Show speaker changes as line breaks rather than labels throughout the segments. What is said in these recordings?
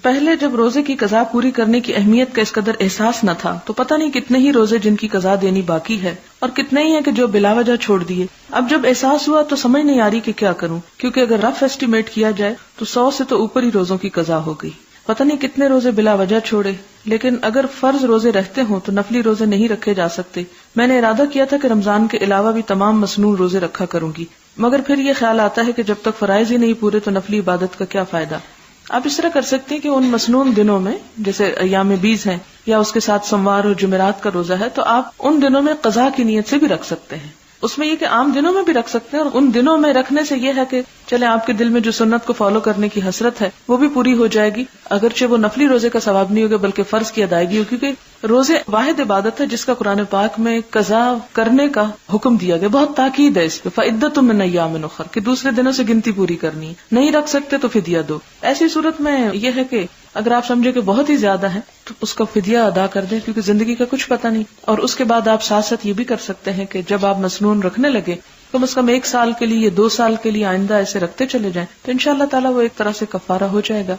پہلے جب روزے کی قضا پوری کرنے کی اہمیت کا اس قدر احساس نہ تھا تو پتہ نہیں کتنے ہی روزے جن کی قضا دینی باقی ہے اور کتنے ہی ہیں کہ جو بلا وجہ چھوڑ دیے. اب جب احساس ہوا تو سمجھ نہیں آ رہی کہ کیا کروں، کیونکہ اگر رف ایسٹیمیٹ کیا جائے تو 100 سے تو اوپر ہی روزوں کی قضا ہو گئی. پتہ نہیں کتنے روزے بلا وجہ چھوڑے. لیکن اگر فرض روزے رہتے ہوں تو نفلی روزے نہیں رکھے جا سکتے. میں نے ارادہ کیا تھا کہ رمضان کے علاوہ بھی تمام مسنون روزے رکھا کروں گی، مگر پھر یہ خیال آتا ہے کہ جب تک فرائض ہی نہیں پورے تو نفلی عبادت کا کیا فائدہ. آپ اس طرح کر سکتے ہیں کہ ان مسنون دنوں میں جیسے ایام بیز ہیں یا اس کے ساتھ سوموار اور جمعرات کا روزہ ہے تو آپ ان دنوں میں قضا کی نیت سے بھی رکھ سکتے ہیں. اس میں یہ کہ عام دنوں میں بھی رکھ سکتے ہیں، اور ان دنوں میں رکھنے سے یہ ہے کہ چلے آپ کے دل میں جو سنت کو فالو کرنے کی حسرت ہے وہ بھی پوری ہو جائے گی، اگرچہ وہ نفلی روزے کا ثواب نہیں ہوگا بلکہ فرض کی ادائیگی ہوگی، کیونکہ روزے واحد عبادت ہے جس کا قرآن پاک میں قضا کرنے کا حکم دیا گیا. بہت تاکید ہے اس پہ، فعدۃ من ایام اخر، کہ دوسرے دنوں سے گنتی پوری کرنی ہے. نہیں رکھ سکتے تو فدیہ دو. ایسی صورت میں یہ ہے کہ اگر آپ سمجھے کہ بہت ہی زیادہ ہے تو اس کا فدیہ ادا کر دیں، کیونکہ زندگی کا کچھ پتہ نہیں. اور اس کے بعد آپ ساتھ ساتھ یہ بھی کر سکتے ہیں کہ جب آپ مسنون رکھنے لگے کم از کم 1 سال کے لیے 2 سال کے لیے آئندہ ایسے رکھتے چلے جائیں تو انشاءاللہ تعالیٰ وہ ایک طرح سے کفارہ ہو جائے گا.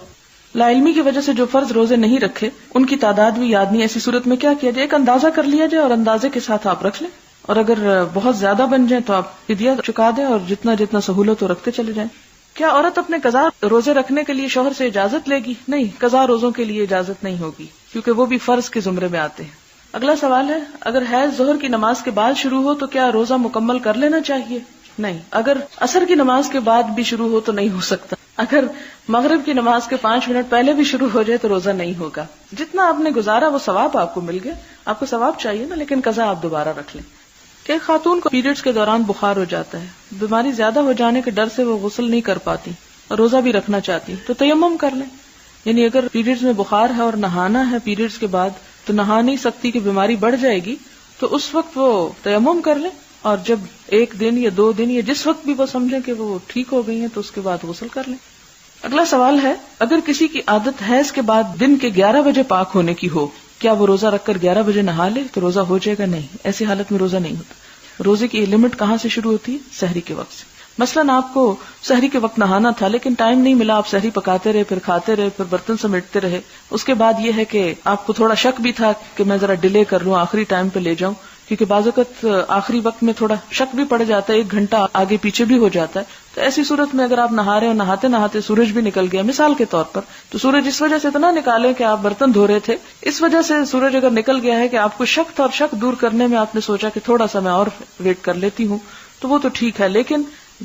لا علمی کی وجہ سے جو فرض روزے نہیں رکھے ان کی تعداد بھی یاد نہیں. ایسی صورت میں کیا کیا جائے؟ ایک اندازہ کر لیا جائے اور اندازے کے ساتھ آپ رکھ لیں، اور اگر بہت زیادہ بن جائیں تو آپ فدیہ چکا دیں اور جتنا سہولت ہو رکھتے چلے جائیں. کیا عورت اپنے قضا روزے رکھنے کے لیے شوہر سے اجازت لے گی؟ نہیں، قضا روزوں کے لیے اجازت نہیں ہوگی کیونکہ وہ بھی فرض کے زمرے میں آتے ہیں. اگلا سوال ہے، اگر حیض ظہر کی نماز کے بعد شروع ہو تو کیا روزہ مکمل کر لینا چاہیے؟ نہیں. اگر عصر کی نماز کے بعد بھی شروع ہو تو نہیں ہو سکتا. اگر مغرب کی نماز کے 5 منٹ پہلے بھی شروع ہو جائے تو روزہ نہیں ہوگا. جتنا آپ نے گزارا وہ ثواب آپ کو مل گیا، آپ کو ثواب چاہیے نا، لیکن قضا آپ دوبارہ رکھ لیں. کہ ایک خاتون کو پیریڈز کے دوران بخار ہو جاتا ہے، بیماری زیادہ ہو جانے کے ڈر سے وہ غسل نہیں کر پاتی اور روزہ بھی رکھنا چاہتی تو تیمم کر لیں. یعنی اگر پیریڈز میں بخار ہے اور نہانا ہے پیریڈز کے بعد تو نہا نہیں سکتی کہ بیماری بڑھ جائے گی، تو اس وقت وہ تیمم کر لیں، اور جب 1 دن یا 2 دن یا جس وقت بھی وہ سمجھیں کہ وہ ٹھیک ہو گئی ہیں تو اس کے بعد غسل کر لیں. اگلا سوال ہے، اگر کسی کی عادت حیض کے بعد دن کے 11 بجے پاک ہونے کی ہو، کیا وہ روزہ رکھ کر 11 بجے نہا لے تو روزہ ہو جائے گا؟ نہیں، ایسی حالت میں روزہ نہیں ہوتا. روزے کی لمٹ کہاں سے شروع ہوتی ہے؟ سحری کے وقت سے. مثلاً آپ کو سحری کے وقت نہانا تھا لیکن ٹائم نہیں ملا، آپ سحری پکاتے رہے، پھر کھاتے رہے، پھر برتن سمیٹتے رہے. اس کے بعد یہ ہے کہ آپ کو تھوڑا شک بھی تھا کہ میں ذرا ڈیلے کر لوں، آخری ٹائم پہ لے جاؤں، کیونکہ بعض اوقات آخری وقت میں تھوڑا شک بھی پڑ جاتا ہے، 1 گھنٹہ آگے پیچھے بھی ہو جاتا ہے. تو ایسی صورت میں اگر آپ نہا رہے اور نہاتے نہاتے سورج بھی نکل گیا مثال کے طور پر، تو سورج اس وجہ سے اتنا نکالے کہ آپ برتن دھو رہے تھے، اس وجہ سے سورج اگر نکل گیا ہے کہ آپ کو شک تھا اور شک دور کرنے میں آپ نے سوچا کہ تھوڑا سا میں اور ویٹ کر لیتی ہوں، تو وہ تو ٹھیک ہے. لیکن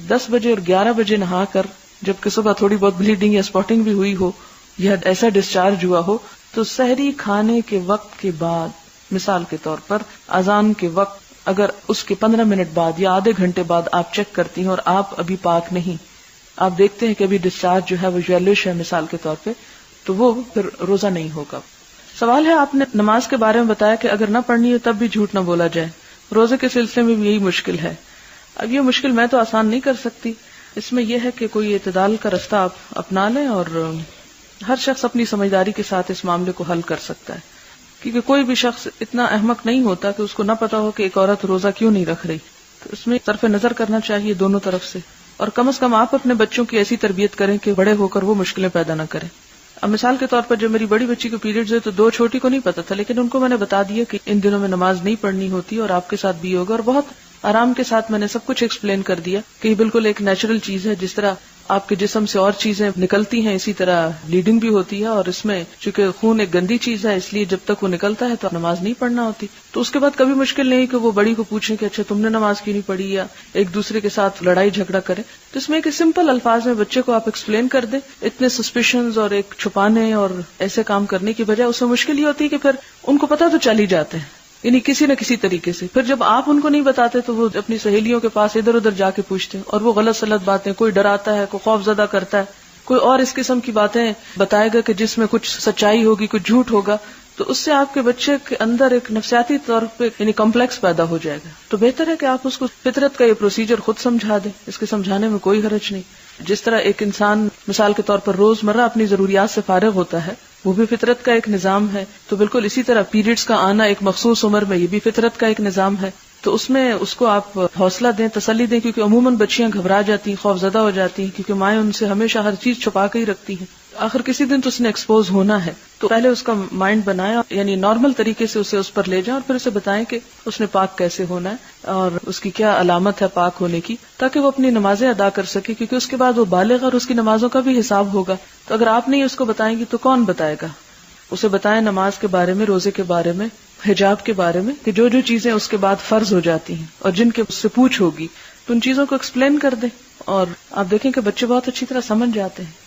10 بجے اور 11 بجے نہا کر جبکہ صبح تھوڑی بہت بلیڈنگ یا اسپاٹنگ بھی ہوئی ہو یا ایسا ڈسچارج ہوا ہو، تو سحری کھانے کے وقت کے بعد مثال کے طور پر اذان کے وقت اگر اس کے 15 منٹ بعد یا آدھے گھنٹے بعد آپ چیک کرتی ہیں اور آپ ابھی پاک نہیں، آپ دیکھتے ہیں کہ ابھی ڈسچارج جو ہے وہ یلوش ہے مثال کے طور پہ، تو وہ پھر روزہ نہیں ہوگا. سوال ہے، آپ نے نماز کے بارے میں بتایا کہ اگر نہ پڑھنی ہو تب بھی جھوٹ نہ بولا جائے، روزے کے سلسلے میں بھی یہی مشکل ہے. اب یہ مشکل میں تو آسان نہیں کر سکتی، اس میں یہ ہے کہ کوئی اعتدال کا رستہ آپ اپنا لیں، اور ہر شخص اپنی سمجھداری کے ساتھ اس معاملے کو حل کر سکتا ہے، کیونکہ کوئی بھی شخص اتنا احمق نہیں ہوتا کہ اس کو نہ پتا ہو کہ ایک عورت روزہ کیوں نہیں رکھ رہی. تو اس میں طرف نظر کرنا چاہیے دونوں طرف سے، اور کم از کم آپ اپنے بچوں کی ایسی تربیت کریں کہ بڑے ہو کر وہ مشکلیں پیدا نہ کریں. اب مثال کے طور پر جب میری بڑی بچی کو پیریڈز ہے تو 2 چھوٹی کو نہیں پتا تھا، لیکن ان کو میں نے بتا دیا کہ ان دنوں میں نماز نہیں پڑھنی ہوتی اور آپ کے ساتھ بھی ہوگا، اور بہت آرام کے ساتھ میں نے سب کچھ ایکسپلین کر دیا کہ یہ بالکل ایک نیچرل چیز ہے، جس طرح آپ کے جسم سے اور چیزیں نکلتی ہیں اسی طرح بلیڈنگ بھی ہوتی ہے، اور اس میں چونکہ خون ایک گندی چیز ہے اس لیے جب تک وہ نکلتا ہے تو نماز نہیں پڑھنا ہوتی. تو اس کے بعد کبھی مشکل نہیں کہ وہ بڑی کو پوچھیں کہ اچھا تم نے نماز کیوں نہیں پڑھی، یا ایک دوسرے کے ساتھ لڑائی جھگڑا کریں. تو اس میں ایک سمپل الفاظ میں بچے کو آپ ایکسپلین کر دیں، اتنے سسپیشنز اور ایک چھپانے اور ایسے کام کرنے کی بجائے اس میں مشکل یہ ہوتی ہے کہ پھر ان کو پتہ تو چل ہی جاتے ہیں، یعنی کسی نہ کسی طریقے سے. پھر جب آپ ان کو نہیں بتاتے تو وہ اپنی سہیلیوں کے پاس ادھر ادھر جا کے پوچھتے ہیں، اور وہ غلط سلط باتیں، کوئی ڈراتا ہے، کوئی خوف زدہ کرتا ہے، کوئی اور اس قسم کی باتیں بتائے گا کہ جس میں کچھ سچائی ہوگی کچھ جھوٹ ہوگا. تو اس سے آپ کے بچے کے اندر ایک نفسیاتی طور پہ یعنی کمپلیکس پیدا ہو جائے گا. تو بہتر ہے کہ آپ اس کو فطرت کا یہ پروسیجر خود سمجھا دیں، اس کے سمجھانے میں کوئی حرج نہیں. جس طرح ایک انسان مثال کے طور پر روزمرہ اپنی ضروریات سے فارغ ہوتا ہے، وہ بھی فطرت کا ایک نظام ہے. تو بالکل اسی طرح پیریڈز کا آنا ایک مخصوص عمر میں، یہ بھی فطرت کا ایک نظام ہے. تو اس میں اس کو آپ حوصلہ دیں، تسلی دیں، کیونکہ عموماً بچیاں گھبرا جاتی ہیں، خوف زدہ ہو جاتی ہیں، کیونکہ مائیں ان سے ہمیشہ ہر چیز چھپا کے ہی رکھتی ہیں. آخر کسی دن تو اس نے ایکسپوز ہونا ہے، تو پہلے اس کا مائنڈ بنائیں، یعنی نارمل طریقے سے اسے اس پر لے جائیں، اور پھر اسے بتائیں کہ اس نے پاک کیسے ہونا ہے اور اس کی کیا علامت ہے پاک ہونے کی، تاکہ وہ اپنی نمازیں ادا کر سکے، کیونکہ اس کے بعد وہ بالغ اور اس کی نمازوں کا بھی حساب ہوگا. تو اگر آپ نہیں اس کو بتائیں گی تو کون بتائے گا؟ اسے بتائیں نماز کے بارے میں، روزے کے بارے میں، حجاب کے بارے میں، کہ جو جو چیزیں اس کے بعد فرض ہو جاتی ہیں اور جن کے اس سے پوچھ ہوگی تو ان چیزوں کو ایکسپلین کر دیں. اور آپ دیکھیں کہ بچے بہت اچھی طرح سمجھ جاتے ہیں.